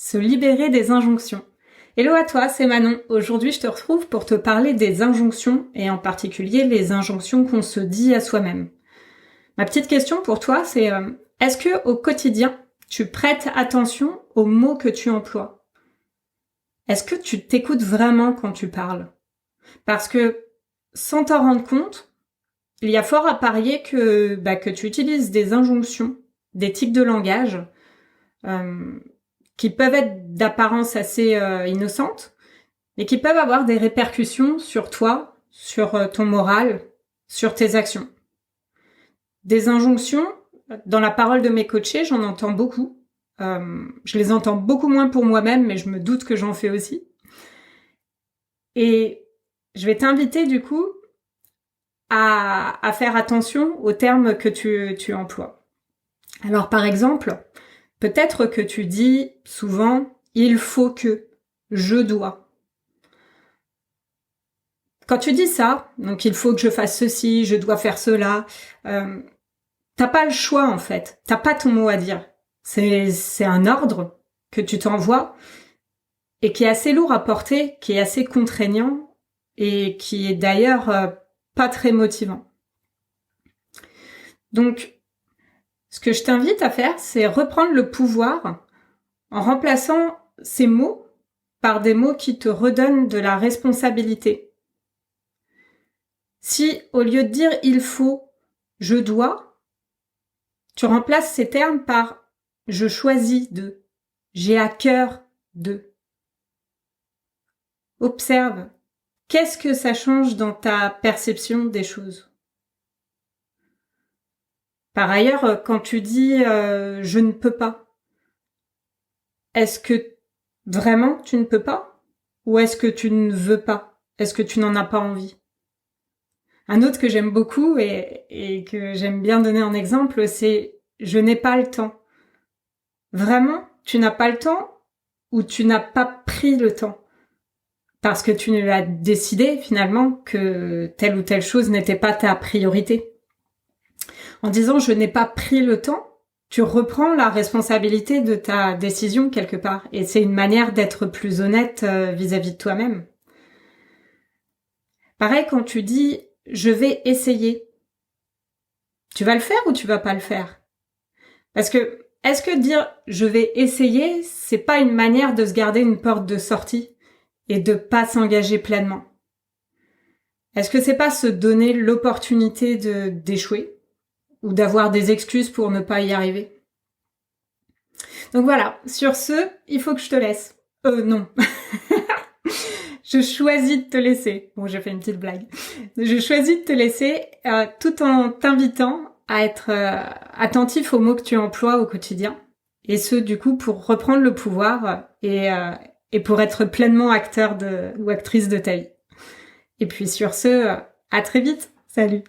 se libérer des injonctions. Hello à toi, c'est Manon. Aujourd'hui, je te retrouve pour te parler des injonctions et en particulier les injonctions qu'on se dit à soi-même. Ma petite question pour toi, c'est est-ce que au quotidien, tu prêtes attention aux mots que tu emploies? Est-ce que tu t'écoutes vraiment quand tu parles? Parce que sans t'en rendre compte, il y a fort à parier que tu utilises des injonctions, des types de langage qui peuvent être d'apparence assez innocente, mais qui peuvent avoir des répercussions sur toi, sur ton moral, sur tes actions. Des injonctions, dans la parole de mes coachés, j'en entends beaucoup. Je les entends beaucoup moins pour moi-même, mais je me doute que j'en fais aussi. Et je vais t'inviter du coup à faire attention aux termes que tu emploies. Alors par exemple, peut-être que tu dis souvent « il faut que »,« je dois ». Quand tu dis ça, donc il faut que je fasse ceci, je dois faire cela, t'as pas le choix en fait, t'as pas ton mot à dire. C'est un ordre que tu t'envoies et qui est assez lourd à porter, qui est assez contraignant et qui est d'ailleurs pas très motivant. Donc, ce que je t'invite à faire, c'est reprendre le pouvoir en remplaçant ces mots par des mots qui te redonnent de la responsabilité. Si, au lieu de dire « il faut »,« je dois », tu remplaces ces termes par « je choisis de »,« j'ai à cœur de ». Observe, qu'est-ce que ça change dans ta perception des choses? Par ailleurs, quand tu dis « je ne peux pas », est-ce que vraiment tu ne peux pas? Ou est-ce que tu ne veux pas? Est-ce que tu n'en as pas envie? Un autre que j'aime beaucoup et que j'aime bien donner en exemple, c'est « je n'ai pas le temps ». Vraiment, tu n'as pas le temps ou tu n'as pas pris le temps? Parce que tu as décidé finalement que telle ou telle chose n'était pas ta priorité. En disant « je n'ai pas pris le temps », tu reprends la responsabilité de ta décision quelque part. Et c'est une manière d'être plus honnête vis-à-vis de toi-même. Pareil quand tu dis « je vais essayer ». Tu vas le faire ou tu vas pas le faire? Parce que, est-ce que dire « je vais essayer », c'est pas une manière de se garder une porte de sortie et de pas s'engager pleinement? Est-ce que c'est pas se donner l'opportunité d'échouer ou d'avoir des excuses pour ne pas y arriver? Donc voilà, sur ce, il faut que je te laisse. Non. Je choisis de te laisser. Bon, j'ai fait une petite blague. Je choisis de te laisser tout en t'invitant à être attentif aux mots que tu emploies au quotidien. Et ce, du coup, pour reprendre le pouvoir et pour être pleinement acteur ou actrice de ta vie. Et puis sur ce, à très vite. Salut.